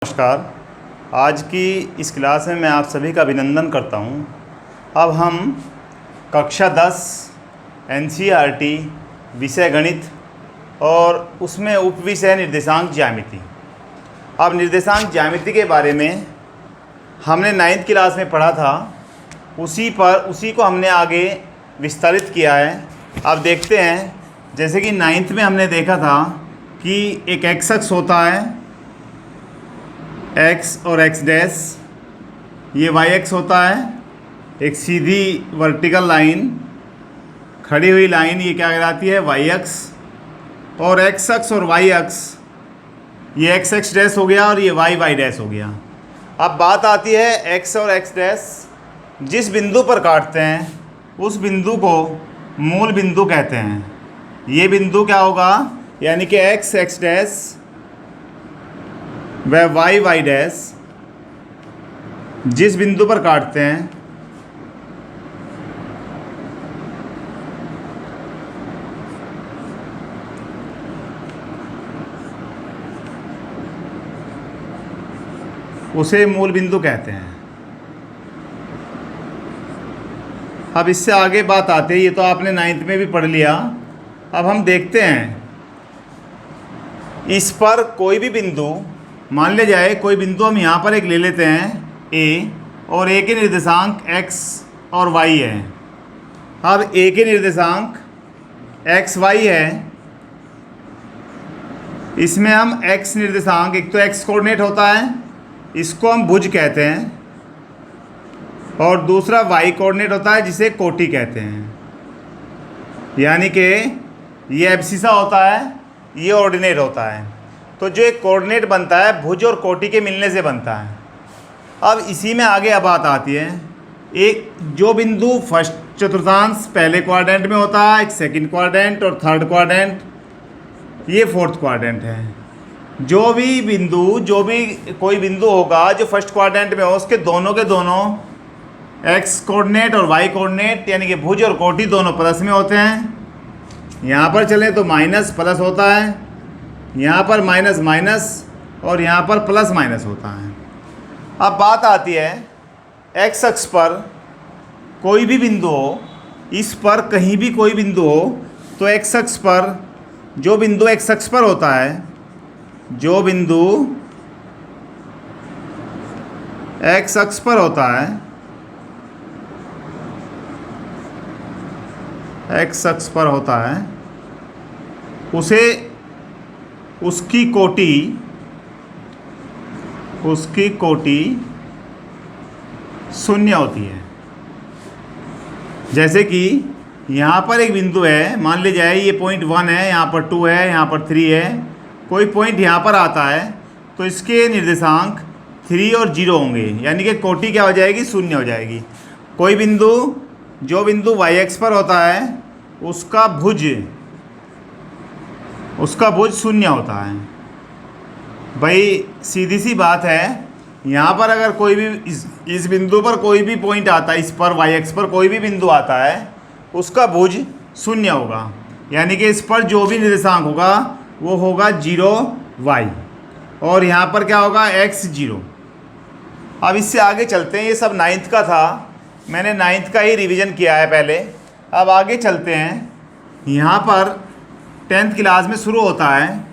नमस्कार। आज की इस क्लास में मैं आप सभी का अभिनंदन करता हूं। अब हम कक्षा 10 एनसीईआरटी विषय गणित और उसमें उपविषय निर्देशांक ज्यामिति। अब निर्देशांक ज्यामिति के बारे में हमने 9th क्लास में पढ़ा था, उसी को हमने आगे विस्तारित किया है। अब देखते हैं, जैसे कि 9th में हमने देखा था कि एक एक्स अक्ष होता है, x और x डैश, ये y अक्ष होता है, एक सीधी वर्टिकल लाइन खड़ी हुई लाइन, ये क्या कहलाती है y अक्ष, और x अक्ष और y अक्ष, ये x x डैश हो गया और ये y y डैश हो गया। अब बात आती है x और x डैश जिस बिंदु पर काटते हैं उस बिंदु को मूल बिंदु कहते हैं। ये बिंदु क्या होगा, यानी कि x x डैश वह y y डैश जिस बिंदु पर काटते हैं उसे मूल बिंदु कहते हैं। अब इससे आगे बात आती है, ये तो आपने 9th में भी पढ़ लिया। अब हम देखते हैं, इस पर कोई भी बिंदु मान ले जाए, कोई बिंदु हम यहाँ पर एक ले लेते हैं a, और a के निर्देशांक x और y है। अब a के निर्देशांक x y है, इसमें हम x निर्देशांक, एक तो x कोऑर्डिनेट होता है, इसको हम भुज कहते हैं, और दूसरा y कोऑर्डिनेट होता है जिसे कोटि कहते हैं। यानी कि ये एब्सिसा होता है, ये ऑर्डिनेट होता है। तो जो एक कोऑर्डिनेट बनता है भुज और कोटि के मिलने से बनता है। अब इसी में आगे अब बात आती है, एक जो बिंदु फर्स्ट चतुर्थांश पहले क्वाड्रेंट में होता है, एक सेकंड क्वाड्रेंट और थर्ड क्वाड्रेंट, ये फोर्थ क्वाड्रेंट है। जो भी कोई बिंदु होगा जो फर्स्ट क्वाड्रेंट में हो, उसके दोनों के दोनों एक्स कोऑर्डिनेट और वाई कोऑर्डिनेट यानी कि भुज और कोटि दोनों प्लस में होते हैं। यहाँ पर चलें तो माइनस प्लस होता है, यहाँ पर माइनस माइनस और यहाँ पर प्लस माइनस होता है। अब बात आती है, एक्स अक्ष पर कोई भी बिंदु हो, इस पर कहीं भी कोई बिंदु हो, तो एक्स अक्ष पर जो बिंदु एक्स अक्ष पर होता है, जो बिंदु एक्स अक्ष पर होता है, एक्स अक्ष पर होता है, उसे उसकी कोटि शून्य होती है। जैसे कि यहाँ पर एक बिंदु है, मान ले जाए ये पॉइंट 1 है, यहाँ पर 2 है, यहाँ पर 3 है, कोई पॉइंट यहाँ पर आता है, तो इसके निर्देशांक 3 और 0 होंगे, यानी कि कोटि क्या हो जाएगी, शून्य हो जाएगी। कोई बिंदु, जो बिंदु y अक्ष पर होता है उसका भुज शून्य होता है। भाई सीधी सी बात है, यहाँ पर अगर कोई भी इस बिंदु पर कोई भी पॉइंट आता है, इस पर y अक्ष पर कोई भी बिंदु आता है, उसका भुज शून्य होगा, यानी कि इस पर जो भी निर्देशांक होगा वो होगा 0 y, और यहाँ पर क्या होगा x 0। अब इससे आगे चलते हैं, ये सब 9th का था, मैंने 9th का ही रिवीजन किया है पहले। अब आगे चलते हैं, यहाँ पर 10th क्लास में शुरू होता है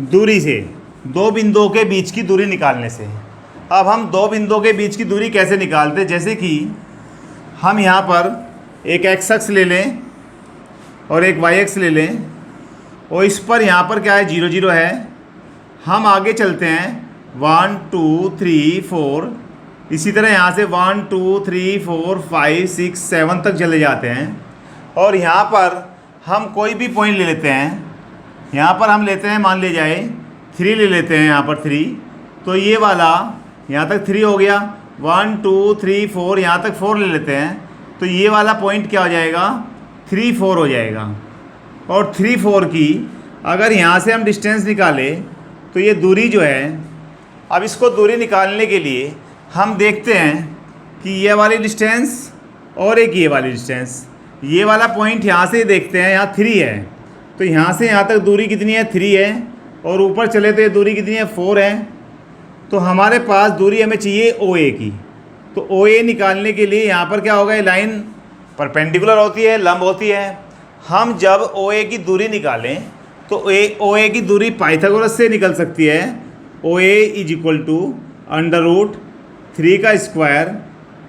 दूरी से, दो बिंदुओं के बीच की दूरी निकालने से। अब हम दो बिंदुओं के बीच की दूरी कैसे निकालते, जैसे कि हम यहाँ पर एक एक्स अक्ष ले लें और एक वाई अक्ष ले लें, और इस पर यहाँ पर क्या है 0 0 है। हम आगे चलते हैं 1 2 3 4, इसी तरह यहाँ से 1 2 3 4 5 6 7 तक चले जाते हैं, और यहाँ पर हम कोई भी पॉइंट ले लेते हैं। यहाँ पर हम लेते हैं, मान ले जाए 3 ले लेते हैं, यहाँ पर 3, तो ये वाला यहाँ तक 3 हो गया। 1 2 3 4, यहाँ तक 4 ले लेते हैं, तो ये वाला पॉइंट क्या हो जाएगा 3 4 हो जाएगा। और 3 4 की अगर यहाँ से हम डिस्टेंस निकालें तो ये दूरी जो है, अब इसको दूरी निकालने के लिए हम देखते हैं कि ये वाली डिस्टेंस और एक ये वाली डिस्टेंस, ये वाला पॉइंट यहाँ से देखते हैं, यहाँ 3 है, तो यहाँ से यहाँ तक दूरी कितनी है 3 है, और ऊपर चले तो ये दूरी कितनी है 4 है। तो हमारे पास दूरी हमें चाहिए ओ ए की। तो ओ ए निकालने के लिए यहाँ पर क्या होगा, ये लाइन परपेंडिकुलर होती है, लंब होती है। हम जब ओ ए की दूरी निकालें तो ओ ए की दूरी पाइथागोरस से निकल सकती है। ओ ए इज इक्वल टू √3 का स्क्वायर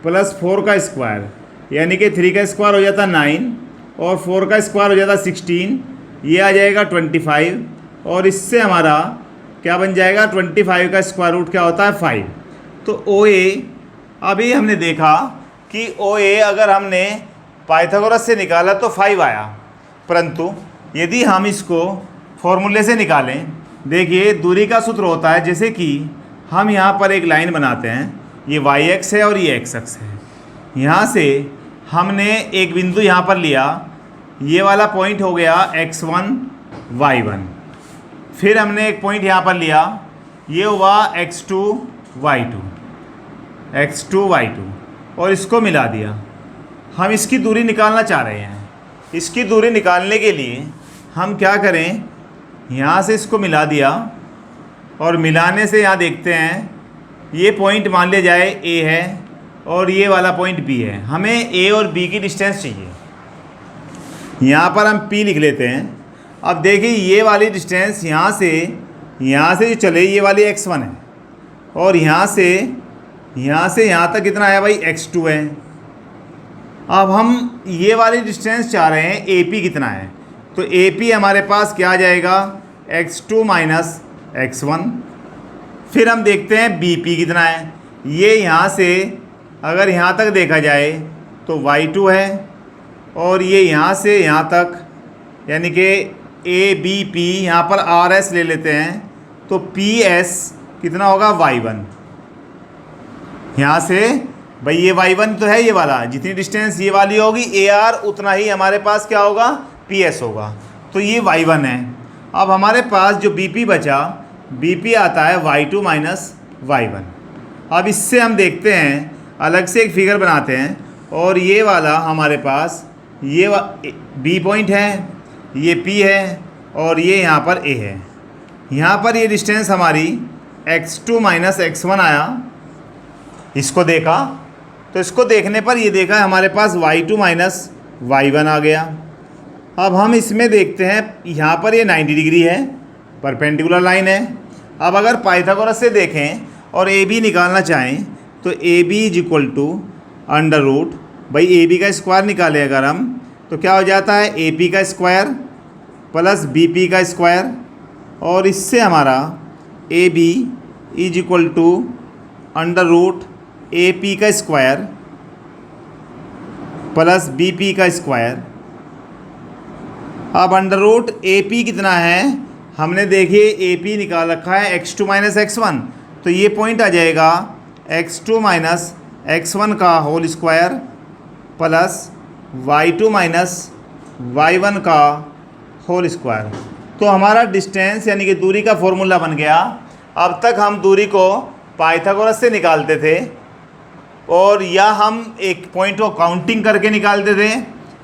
प्लस 4 का स्क्वायर, यानी कि 3 का स्क्वायर हो जाता 9 और 4 का स्क्वायर हो जाता 16, ये आ जाएगा 25। और इससे हमारा क्या बन जाएगा, 25 का स्क्वायर रूट क्या होता है 5। तो ओ ए, अभी हमने देखा कि ओ ए अगर हमने पाइथागोरस से निकाला तो 5 आया, परंतु यदि हम इसको फॉर्मूले से निकालें, देखिए दूरी का सूत्र होता है, जैसे कि हम यहाँ पर एक लाइन बनाते हैं, ये वाई एक्स है और ये एक्स एक्स है। यहाँ से हमने एक बिंदु यहाँ पर लिया, ये वाला पॉइंट हो गया x1 y1। फिर हमने एक पॉइंट यहाँ पर लिया, ये हुआ x2 y2 और इसको मिला दिया। हम इसकी दूरी निकालना चाह रहे हैं। इसकी दूरी निकालने के लिए हम क्या करें, यहाँ से इसको मिला दिया और मिलाने से यहाँ देखते हैं ये पॉइंट मान लिया जाए A है और ये वाला पॉइंट B है। हमें A और B की डिस्टेंस चाहिए, यहाँ पर हम P लिख लेते हैं। अब देखिए ये वाली डिस्टेंस यहाँ से जो चले, ये वाली x1 है और यहाँ से यहाँ तक कितना आया भाई, x2 है। अब हम ये वाली डिस्टेंस चाह रहे हैं AP कितना है, तो AP हमारे पास क्या आ जाएगा, x2 माइनस x1। फिर हम देखते हैं BP कितना है, ये यहाँ से अगर यहाँ तक देखा जाए तो y2 है और ये यहाँ से यहाँ तक यानी कि ABP, यहाँ पर RS ले लेते हैं तो PS कितना होगा, y1। यहाँ से भाई ये y1 तो है, ये वाला जितनी डिस्टेंस ये वाली होगी AR उतना ही हमारे पास क्या होगा, PS होगा। तो ये y1 है। अब हमारे पास जो BP बचा, BP आता है y2 माइनस y1। अब इससे हम देखते हैं, अलग से एक फिगर बनाते हैं और ये वाला हमारे पास ये B पॉइंट है, ये P है और ये यहाँ पर A है। यहाँ पर ये डिस्टेंस हमारी x2 माइनस x1 आया। इसको देखा तो इसको देखने पर ये देखा हमारे पास y2 माइनस y1 आ गया। अब हम इसमें देखते हैं, यहाँ पर ये 90 डिग्री है, परपेंडिकुलर लाइन है। अब अगर पाइथागोरस से देखें और AB निकालना चाहें तो AB इज इक्वल टू √ भाई AB का स्क्वायर निकालें अगर हम तो क्या हो जाता है, AP का स्क्वायर प्लस BP का स्क्वायर और इससे हमारा AB is equal to √ AP का स्क्वायर प्लस BP का स्क्वायर। अब √ AP कितना है, हमने देखिए AP निकाल रखा है x2 माइनस x1, तो ये पॉइंट आ जाएगा x2 माइनस x1 का whole square plus y2 minus y1 का होल स्क्वायर। तो हमारा डिस्टेंस यानी कि दूरी का फॉर्मूला बन गया। अब तक हम दूरी को पाइथागोरस से निकालते थे और या हम एक पॉइंट को काउंटिंग करके निकालते थे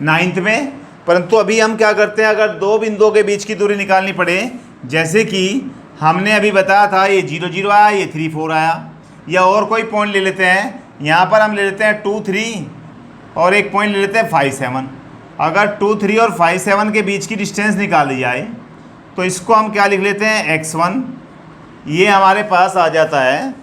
9th में, परंतु अभी हम क्या करते हैं, अगर दो बिंदुओं के बीच की दूरी निकालनी पड़े, जैसे कि हमने अभी बताया था ये 0 0 आया, ये 3 4 आया, या और कोई पॉइंट ले लेते हैं, यहाँ पर हम ले लेते हैं 2 3 और एक पॉइंट ले लेते हैं 5 7। अगर 2 3 और 5 7 के बीच की डिस्टेंस निकाली जाए तो इसको हम क्या लिख लेते हैं, x1। ये हमारे पास आ जाता है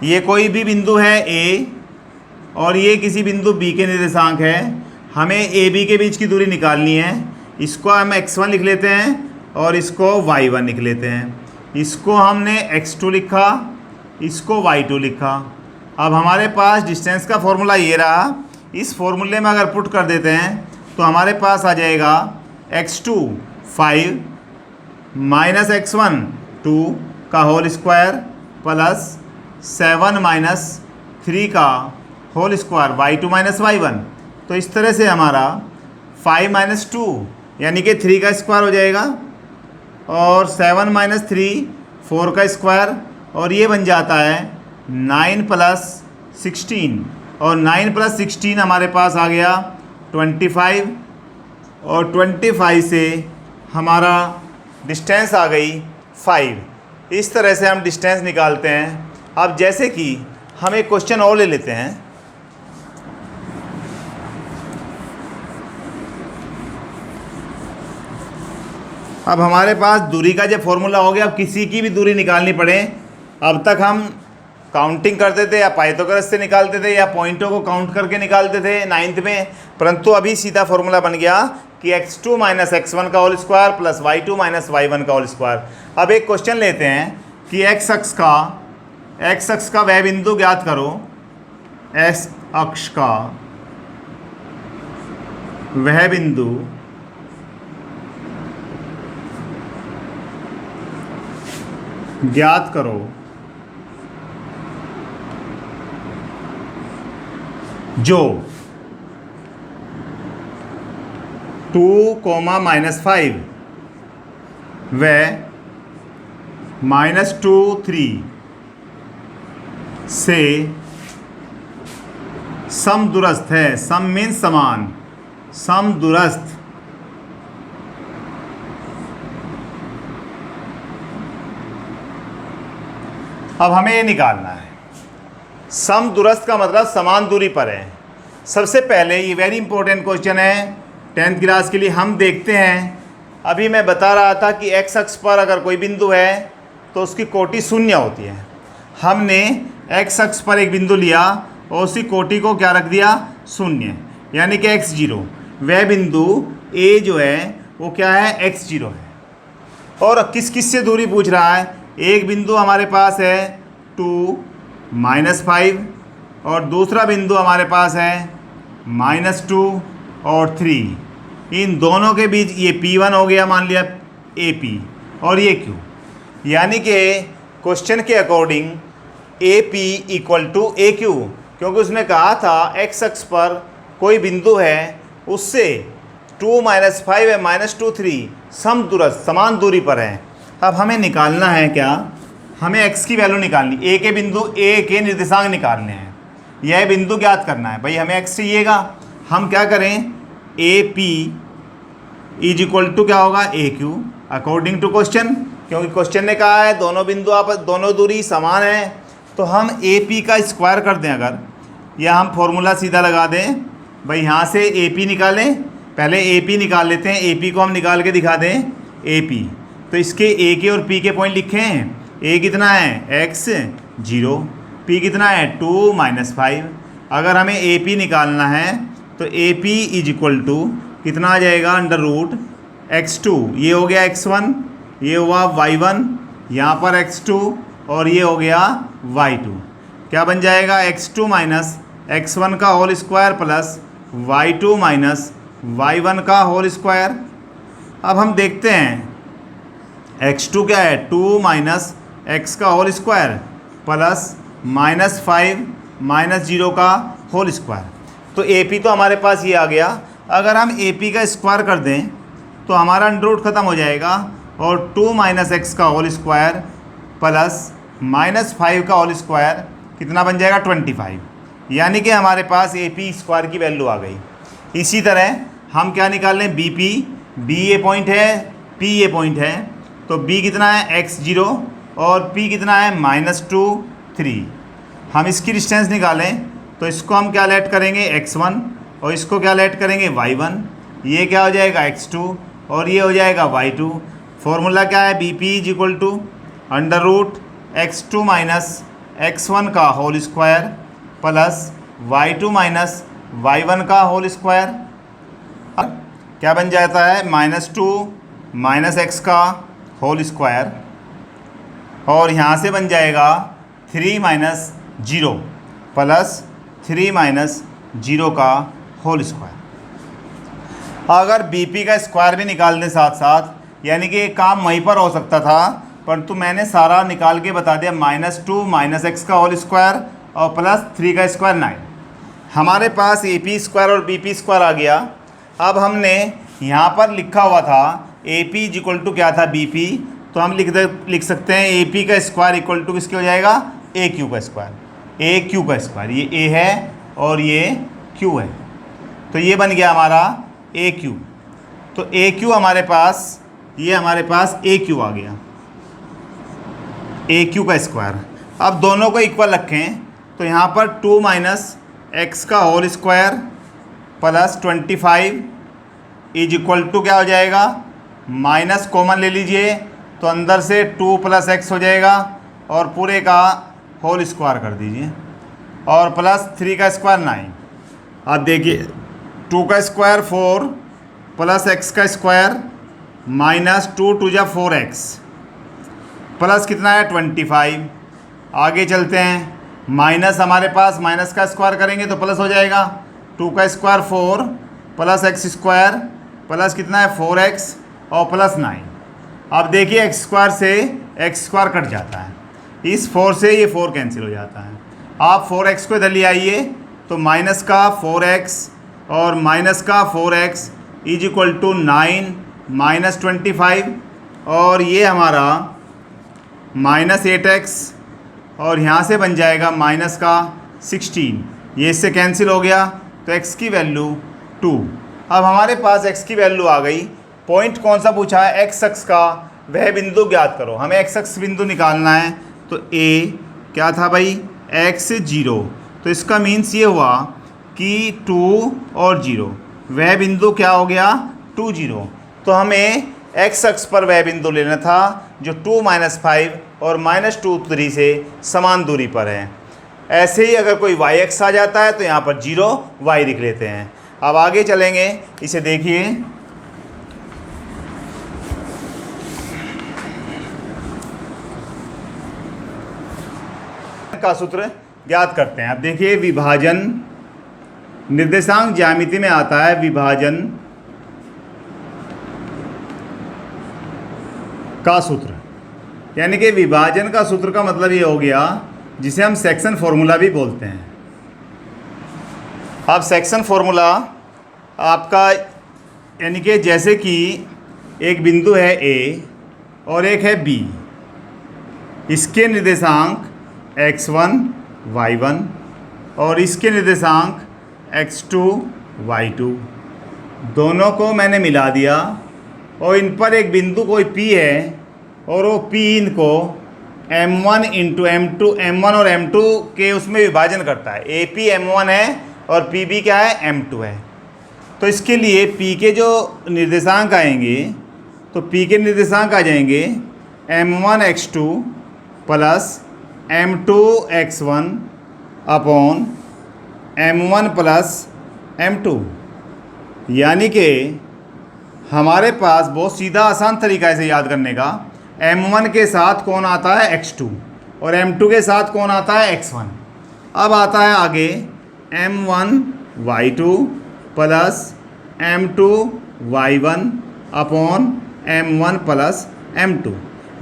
ये कोई भी बिंदु है A और ये किसी बिंदु B के निर्देशांक है। हमें AB के बीच की दूरी निकालनी है। इसको हम x1 लिख लेते हैं और इसको y1 लिख लेते हैं। इसको हमने x2 लिखा, इसको y2 लिखा। अब हमारे पास डिस्टेंस का फॉर्मूला ये रहा। इस फॉर्मूले में अगर पुट कर देते हैं तो हमारे पास आ जाएगा x2 5 माइनस x1 2 का होल स्क्वायर प्लस 7 माइनस 3 का whole square y2 minus y1। तो इस तरह से हमारा 5 माइनस 2 यानी कि 3 का स्क्वायर हो जाएगा और 7 माइनस 3 4 का स्क्वायर और ये बन जाता है 9 प्लस 16 और 9 प्लस 16 हमारे पास आ गया 25 और 25 से हमारा डिस्टेंस आ गई 5। इस तरह से हम डिस्टेंस निकालते हैं। अब जैसे कि हम एक क्वेश्चन और ले लेते हैं। अब हमारे पास दूरी का जो फॉर्मूला हो गया, अब किसी की भी दूरी निकालनी पड़े, अब तक हम काउंटिंग करते थे या पाइथागोरस से निकालते थे या पॉइंटों को काउंट करके निकालते थे 9th में, परंतु अभी सीधा फॉर्मूला बन गया कि x2 माइनस x1 का whole square plus y2 minus y1 का होल स्क्वायर। अब एक क्वेश्चन लेते हैं कि x अक्ष का वह बिंदु ज्ञात करो, x अक्ष का वह बिंदु ज्ञात करो जो 2, -5 व -2, 3 से समदूरस्थ है। सम मीन्स समान, समदूरस्थ। अब हमें ये निकालना है, समदूरस्थ का मतलब समान दूरी पर है। सबसे पहले ये वेरी इंपॉर्टेंट क्वेश्चन है 10th क्लास के लिए। हम देखते हैं, अभी मैं बता रहा था कि x अक्ष पर अगर कोई बिंदु है तो उसकी कोटि शून्य होती है। हमने x अक्ष पर एक बिंदु लिया और उसी कोटि को क्या रख दिया, शून्य, यानी कि x0। वह बिंदु a जो है वो क्या है, x0 है। और किस किस से दूरी पूछ रहा है, एक बिंदु हमारे पास है 2, -5 और दूसरा बिंदु हमारे पास है -2 और 3। इन दोनों के बीच ये P1 हो गया, मान लिया AP, और ये Q, यानी कि क्वेश्चन के अकॉर्डिंग AP = AQ, क्योंकि उसने कहा था x अक्ष पर कोई बिंदु है उससे 2, -5 है -2, 3 समदूरस्थ, समान दूरी पर है। अब हमें निकालना है क्या, हमें x की वैल्यू निकालनी, a के बिंदु a के निर्देशांक निकालने हैं, यह बिंदु ज्ञात करना है। भाई हमें x चाहिएगा, हम क्या करें, AP = क्या होगा, AQ अकॉर्डिंग टू क्वेश्चन, क्योंकि क्वेश्चन ने कहा है दोनों दूरी समान है। तो हम AP का स्क्वायर कर दें अगर, या हम फॉर्मूला सीधा लगा दें। भाई यहाँ से AP निकालें, पहले AP निकाल लेते हैं। AP को हम निकाल के दिखा दें, AP तो इसके A के और P के पॉइंट लिखे हैं। A कितना है, x0, P कितना है 2, -5। अगर हमें AP निकालना है तो AP = कितना आ जाएगा, √x2, ये हो गया x1, ये हुआ y1, यहाँ पर x2 और ये हो गया y2। क्या बन जाएगा, x2 माइनस x1 का whole square plus y2 minus y1 का होल स्क्वायर। अब हम देखते हैं x2 क्या है, 2 माइनस x का होल स्क्वायर प्लस -5 -0 का होल स्क्वायर। तो AP तो हमारे पास ये आ गया। अगर हम AP का स्क्वायर कर दें तो हमारा अंडर ख़त्म हो जाएगा और 2 x का होल स्क्वायर प्लस -5 का होल स्क्वायर कितना बन जाएगा, 25, यानी कि हमारे पास AP स्क्वायर की वैल्यू आ गई। इसी तरह हम क्या निकाल लें, BP, B ये पॉइंट है, P ये पॉइंट है, तो B कितना है, x0 और P कितना है, -2, 3। हम इसकी डिस्टेंस निकालें तो इसको हम क्या लेट करेंगे, x1, और इसको क्या लेट करेंगे, y1। ये क्या हो जाएगा, x2 और ये हो जाएगा y2। फॉर्मूला क्या है, BP = √x2 माइनस x1 का whole square plus y2 minus y1 का होल स्क्वायर। क्या बन जाता है, -2 - x का होल स्क्वायर, और यहाँ से बन जाएगा 3 - 0 प्लस 3 - 0 का होल स्क्वायर। अगर BP का स्क्वायर भी निकाल दें साथ साथ, यानी कि काम वहीं पर हो सकता था, परंतु मैंने सारा निकाल के बता दिया। -2 - x का होल स्क्वायर और प्लस 3 का स्क्वायर 9। हमारे पास AP स्क्वायर और BP स्क्वायर आ गया। अब हमने यहाँ पर लिखा हुआ था AP = क्या था, BP, तो हम लिख सकते हैं AP का स्क्वायर = किसके हो जाएगा, AQ का स्क्वायर, AQ का स्क्वायर। ये A है और ये Q है, तो ये बन गया हमारा AQ। तो AQ हमारे पास ये हमारे पास ए क्यू आ गया, ए क्यू का स्क्वायर। अब दोनों को इक्वल रखें तो यहाँ पर 2 माइनस एक्स का whole square plus 25 is equal to क्या हो जाएगा, माइनस कॉमन ले लीजिए तो अंदर से 2 प्लस एक्स हो जाएगा और पूरे का होल स्क्वायर कर दीजिए और प्लस 3 का स्क्वायर 9। अब देखिए 2 का स्क्वायर 4 प्लस एक्स का स्क्वायर माइनस 2 2 जा 4x प्लस कितना है 25। आगे चलते हैं, माइनस हमारे पास माइनस का स्क्वायर करेंगे तो प्लस हो जाएगा, 2 का square 4 plus x square plus कितना है 4x और प्लस 9। अब देखिए एक्स स्क्वायर से एक्स स्क्वायर कट जाता है, इस 4 से ये 4 कैंसिल हो जाता है। आप 4x को इधर ले आइए तो माइनस का 4x और माइनस का 4x is equal to 9 minus 25 और ये हमारा माइनस 8x और यहाँ से बन जाएगा माइनस का 16। ये इससे कैंसिल हो गया तो x की वैल्यू 2। अब हमारे पास x की वैल्यू आ गई। पॉइंट कौन सा पूछा है, x अक्ष का वह बिंदु ज्ञात करो। हमें x अक्ष बिंदु निकालना है तो a क्या था भाई, x 0, तो इसका मीन्स ये हुआ कि 2 और 0, वह बिंदु क्या हो गया 2 0। तो हमें x अक्ष पर वह बिंदु लेना था जो 2 - 5 और -2 3 से समान दूरी पर है। ऐसे ही अगर कोई y अक्ष आ जाता है तो यहाँ पर 0 y लिख लेते हैं। अब आगे चलेंगे, इसे देखिए का सूत्र ज्ञात करते हैं। अब देखिए विभाजन निर्देशांक ज्यामिति में आता है विभाजन का सूत्र, यानी कि विभाजन का सूत्र का मतलब ये हो गया जिसे हम सेक्शन फॉर्मूला भी बोलते हैं। अब सेक्शन फॉर्मूला आपका यानी कि जैसे कि एक बिंदु है A और एक है B, इसके निर्देशांक x1 y1 और इसके निर्देशांक x2 y2, दोनों को मैंने मिला दिया और इन पर एक बिंदु कोई P है और वो P इनको m1 × m2 m1 और m2 के उसमें विभाजन करता है। AP m1 है और PB क्या है m2 है। तो इसके लिए P के जो निर्देशांक आएंगे तो P के निर्देशांक आ जाएंगे m1 x2 plus m2 x1 upon m1 plus m2, यानी कि हमारे पास बहुत सीधा आसान तरीका है इसे याद करने का। m1 के साथ कौन आता है x2 और m2 के साथ कौन आता है x1। अब आता है आगे m1 y2 plus m2 y1 upon m1 plus m2,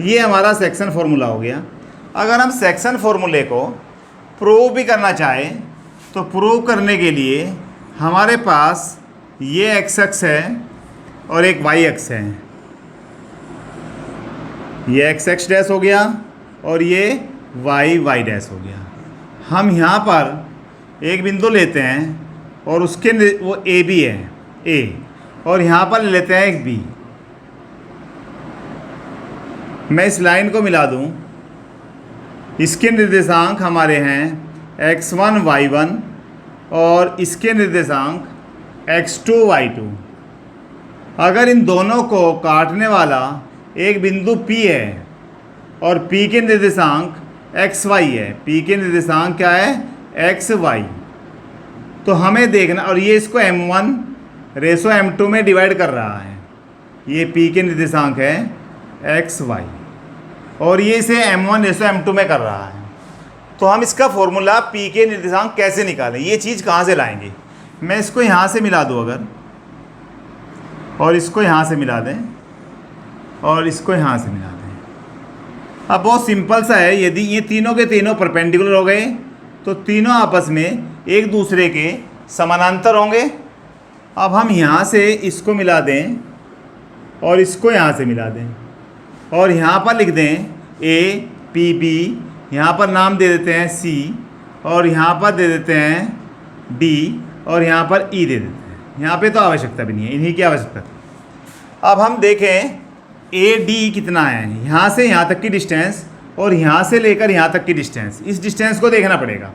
ये हमारा सेक्शन फॉर्मूला हो गया। अगर हम सेक्शन फॉर्मूले को प्रूव भी करना चाहें तो प्रूव करने के लिए हमारे पास ये x अक्ष है और एक y अक्ष है, ये x डैश हो गया और ये y डैश हो गया। हम यहाँ पर एक बिंदु लेते हैं और उसके वो ए बी है A, और यहाँ पर लेते हैं एक B। मैं इस लाइन को मिला दूँ, इसके निर्देशांक हमारे हैं x1 y1 और इसके निर्देशांक x2 y2। अगर इन दोनों को काटने वाला एक बिंदु P है और P के निर्देशांक xy है, P के निर्देशांक क्या है xy, तो हमें देखना, और ये इसको m1 रेशो m2 में डिवाइड कर रहा है, ये P के निर्देशांक है xy और ये इसे m1 रेशो m2 में कर रहा है। तो हम इसका फॉर्मूला P के निर्देशांक कैसे निकालें, ये चीज़ कहाँ से लाएंगे। मैं इसको यहाँ से मिला दूँ अगर, और इसको यहाँ से मिला दें और इसको यहाँ से मिला दें। अब बहुत सिंपल सा है, यदि ये तीनों के तीनों परपेंडिकुलर हो गए तो तीनों आपस में एक दूसरे के समानांतर होंगे। अब हम यहाँ से इसको मिला दें और इसको यहाँ से मिला दें और यहाँ पर लिख दें A P B, यहाँ पर नाम दे देते हैं C और यहाँ पर दे देते हैं D और यहाँ पर E दे देते हैं। यहाँ पे तो आवश्यकता भी नहीं है, इन्हीं की आवश्यकता है। अब हम देखें ए डी कितना है, यहाँ से यहाँ तक की डिस्टेंस और यहाँ से लेकर यहाँ तक की डिस्टेंस, इस डिस्टेंस को देखना पड़ेगा।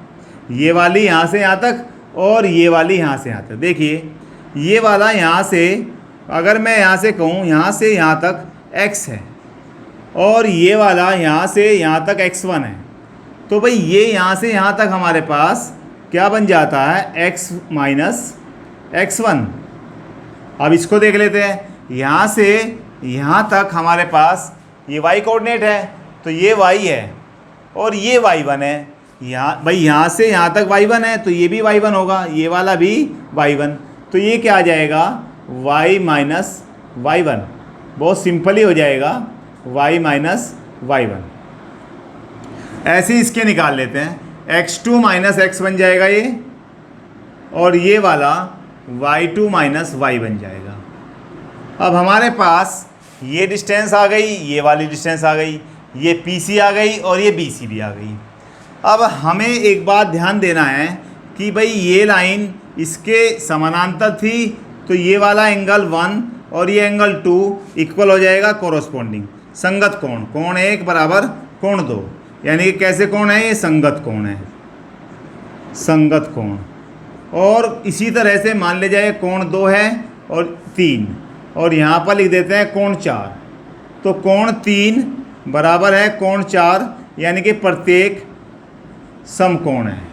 ये वाली यहाँ से यहाँ तक और ये वाली यहाँ से यहाँ तक। देखिए ये वाला यहाँ से, अगर मैं यहाँ से कहूँ यहाँ से यहाँ तक x है और ये वाला यहाँ से यहाँ तक x1 है, तो भाई ये यहाँ से यहाँ तक हमारे पास क्या बन जाता है, x माइनस x1। अब इसको देख लेते हैं, यहाँ से यहाँ तक हमारे पास ये y कोऑर्डिनेट है, तो ये y है और ये y1 है। यहाँ भाई यहाँ से यहाँ तक y1 है तो ये भी y1 होगा, ये वाला भी y1, तो ये क्या आ जाएगा, y माइनस y1। बहुत सिंपल ही हो जाएगा, y माइनस y1। ऐसे ही इसके निकाल लेते हैं, x2 माइनस x बन जाएगा ये, और ये वाला y2 माइनस y बन जाएगा। अब हमारे पास ये डिस्टेंस आ गई, ये वाली डिस्टेंस आ गई, ये PC आ गई और ये BC भी आ गई। अब हमें एक बात ध्यान देना है कि भाई ये लाइन इसके समानांतर थी, तो ये वाला एंगल 1 और ये एंगल 2 इक्वल हो जाएगा कोरोस्पोंडिंग, संगत कोण। कोण 1 बराबर कोण 2, यानी कि कैसे कोण है, ये संगत कोण है, संगत कोण। और इसी तरह से मान ले जाए कोण 2 है और 3, और यहाँ पर लिख देते हैं कोण 4, तो कोण 3 बराबर है कोण 4, यानी कि प्रत्येक समकोण है।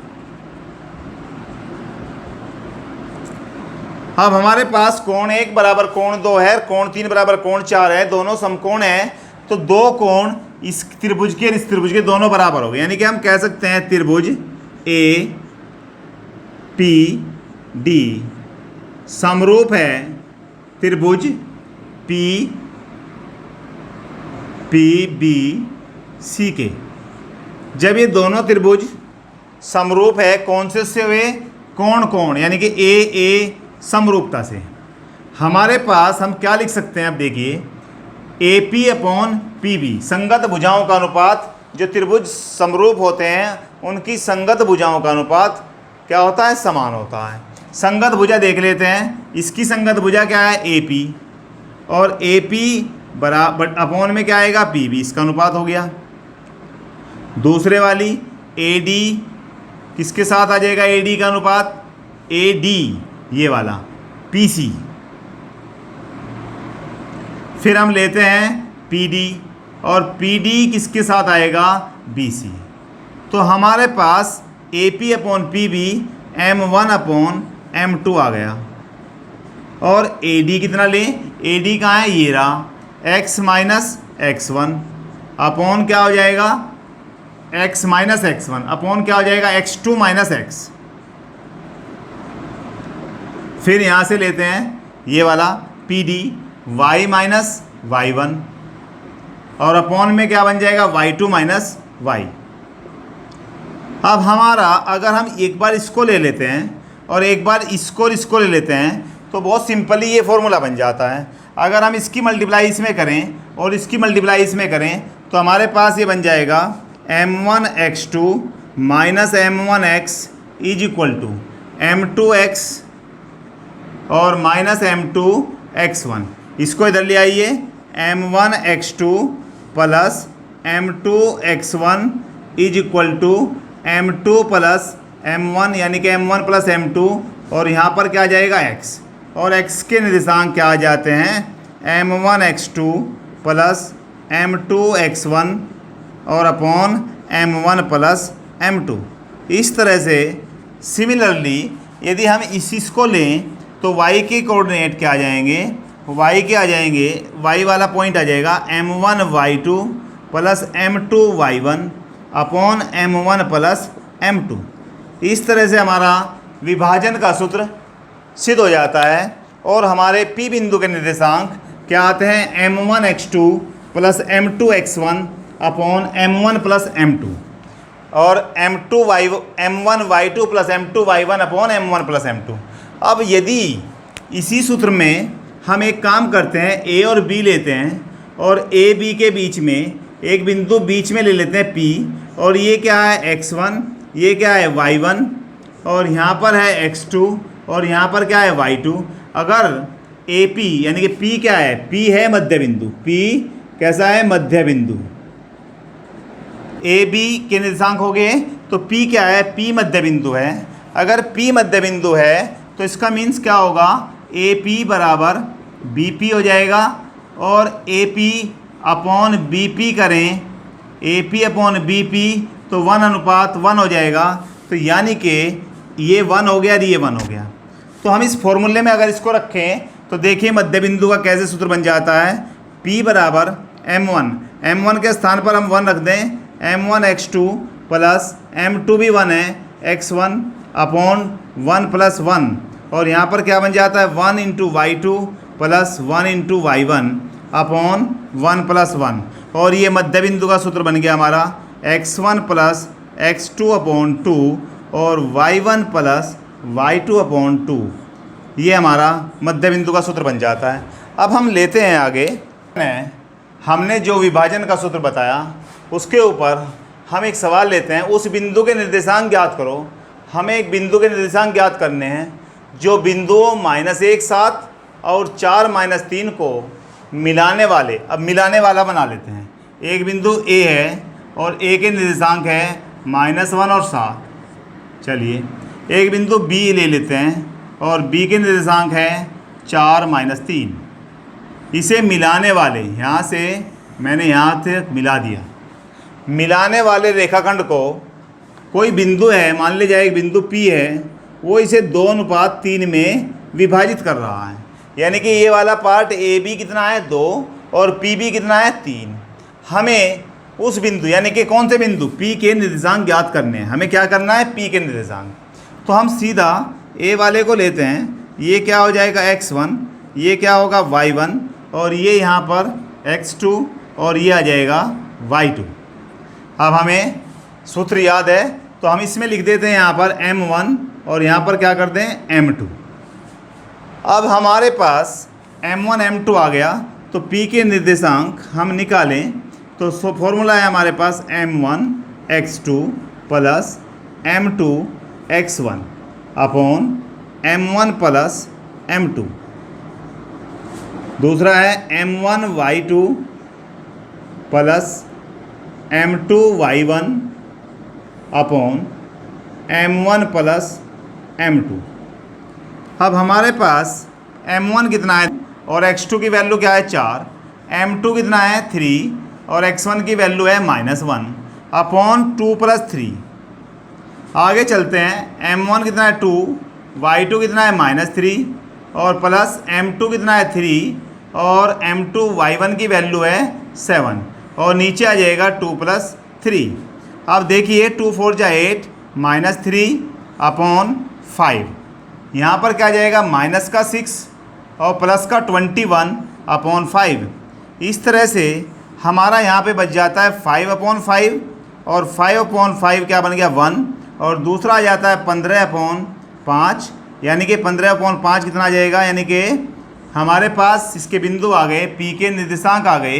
अब हमारे पास कोण 1 बराबर कोण 2 है, कोण 3 बराबर कोण 4 है, दोनों समकोण हैं, तो दो कोण इस त्रिभुज के और इस त्रिभुज के दोनों बराबर हो गए, यानी कि हम कह सकते हैं त्रिभुज ए पी डी समरूप है त्रिभुज पी पी बी सी के। जब ये दोनों त्रिभुज समरूप है, कौन से हुए, कोण कोण, यानी कि ए ए समरूपता से। हमारे पास हम क्या लिख सकते हैं, अब देखिए A P upon P B, संगत भुजाओं का अनुपात। जो त्रिभुज समरूप होते हैं उनकी संगत भुजाओं का अनुपात क्या होता है, समान होता है। संगत भुजा देख लेते हैं, इसकी संगत भुजा क्या है, ए पी, और ए पी बराबर अपॉन में क्या आएगा, पी बी, इसका अनुपात हो गया। दूसरे वाली ए डी किसके साथ आ जाएगा, ए डी का अनुपात, ए डी ये वाला पी सी। फिर हम लेते हैं पी डी, और पी डी किसके साथ आएगा, बी सी। तो हमारे पास A P upon P B M1 upon M2 आ गया। और ए डी कितना लें, ए डी कहाँ है, ये रहा, x माइनस x1 अपॉन क्या हो जाएगा, x माइनस x1 अपॉन क्या हो जाएगा, x2 माइनस x। फिर यहाँ से लेते हैं ये वाला P D y minus y1, और अपॉन में क्या बन जाएगा, y2 माइनस y। अब हमारा अगर हम एक बार इसको ले लेते हैं और एक बार इसको ले लेते हैं, तो बहुत सिंपली ये फॉर्मूला बन जाता है। अगर हम इसकी मल्टीप्लाई इसमें करें और इसकी मल्टीप्लाई इसमें करें, तो हमारे पास ये बन जाएगा m1x2 minus m1x is equal to m2x और माइनस m2x1। इसको इधर ले आइए, m1x2 plus m2x1 is equal to m2 plus m1, यानी कि m1 प्लस m2, और यहाँ पर क्या आ जाएगा x, और x के निर्देशांक क्या आ जाते हैं, m1x2 प्लस m2x1 और अपॉन m1 प्लस m2। इस तरह से सिमिलरली यदि हम इसको लें तो y के कोऑर्डिनेट क्या आ जाएंगे, y के आ जाएंगे, y वाला पॉइंट आ जाएगा m1y2 plus m2y1 upon m1 plus m2। इस तरह से हमारा विभाजन का सूत्र सिद्ध हो जाता है, और हमारे P बिंदु के निर्देशांक क्या आते हैं, m1x2 plus m2x1 upon m1 plus m2, और m1y2 plus m2y1 upon m1 plus m2। अब यदि इसी सूत्र में हम एक काम करते हैं, A और B लेते हैं और A B के बीच में एक बिंदु बीच में ले लेते हैं P, और ये क्या है x1, ये क्या है y1, और यहाँ पर है x2 और यहाँ पर क्या है y2। अगर AP यानी कि P क्या है, P है मध्य बिंदु, P कैसा है, मध्य बिंदु। ए बी के निर्देशांक हो गए, तो पी क्या है, पी मध्य बिंदु है। अगर पी मध्य बिंदु है तो इसका मीन्स क्या होगा, ए पी बराबर बी पी हो जाएगा, और A P upon B P करें, A P upon B P तो 1:1 हो जाएगा। तो यानी कि ये 1 हो गया और ये 1 हो गया। तो हम इस फॉर्मूले में अगर इसको रखें तो देखिए मध्य बिंदु का कैसे सूत्र बन जाता है, P बराबर m1 के स्थान पर हम 1 रख दें, m1 x2 प्लस m2 भी 1 है, x1 अपॉन 1 प्लस 1, और यहाँ पर क्या बन जाता है 1 into y2 plus 1 into y1 upon 1 plus 1, और ये मध्य बिंदु का सूत्र बन गया हमारा x1 प्लस x2 अपॉन 2 और y1 प्लस y2 अपॉन 2। ये हमारा मध्य बिंदु का सूत्र बन जाता है। अब हम लेते हैं आगे, हमने जो विभाजन का सूत्र बताया उसके ऊपर हम एक सवाल लेते हैं। उस बिंदु के निर्देशांक ज्ञात करो। हमें एक बिंदु के निर्देशांक ज्ञात करने हैं जो बिंदुओं -1 7 और 4 -3 को मिलाने वाले, अब मिलाने वाला बना लेते हैं। एक बिंदु A है और A के निर्देशांक है -1 और 7। चलिए एक बिंदु B ले लेते हैं और B के निर्देशांक है 4 -3। इसे मिलाने वाले, यहाँ से मैंने यहाँ से मिला दिया। मिलाने वाले रेखाखंड को कोई बिंदु है, मान लीजिए एक बिंदु P है, वो इसे 2:3 में विभाजित कर रहा है। यानी कि ये वाला पार्ट ए बी कितना है 2 और पी बी कितना है 3। हमें उस बिंदु यानी कि कौन से बिंदु P के निर्देशांक ज्ञात करने हैं। हमें क्या करना है, P के निर्देशांक। तो हम सीधा ए वाले को लेते हैं। ये क्या हो जाएगा x1, ये क्या होगा y1, और ये यहाँ पर x2 और ये आ जाएगा y2। अब हमें सूत्र याद है तो हम इसमें लिख देते हैं यहाँ पर m1 और यहाँ पर क्या कर दें m2। अब हमारे पास m1 m2 आ गया, तो P के निर्देशांक हम निकालें तो फॉर्मूला है हमारे पास m1 x2 plus m2 x1 upon m1 plus m2। दूसरा है m1 y2 plus m2 y1 upon m1 plus m2। अब हमारे पास m1 कितना है और x2 की वैल्यू क्या है 4, m2 कितना है 3 और x1 की वैल्यू है -1 अपॉन 2 + 3। आगे चलते हैं, m1 कितना है 2, y2 कितना है -3 और प्लस m2 कितना है 3 और m2 y1 की वैल्यू है 7 और नीचे आ जाएगा 2 + 3। अब देखिए 2 4 जा 8 -3 अपॉन 5। यहाँ पर क्या जाएगा -6 और प्लस का 21 अपॉन 5। इस तरह से हमारा यहाँ पे बच जाता है 5/5 और 5/5 क्या बन गया 1 और दूसरा आ जाता है 15/5, यानी कि 15/5 कितना आ जाएगा, यानी कि हमारे पास इसके बिंदु आ गए, P के निर्देशांक आ गए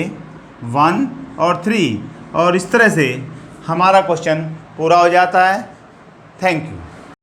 1 और 3, और इस तरह से हमारा क्वेश्चन पूरा हो जाता है। Thank you.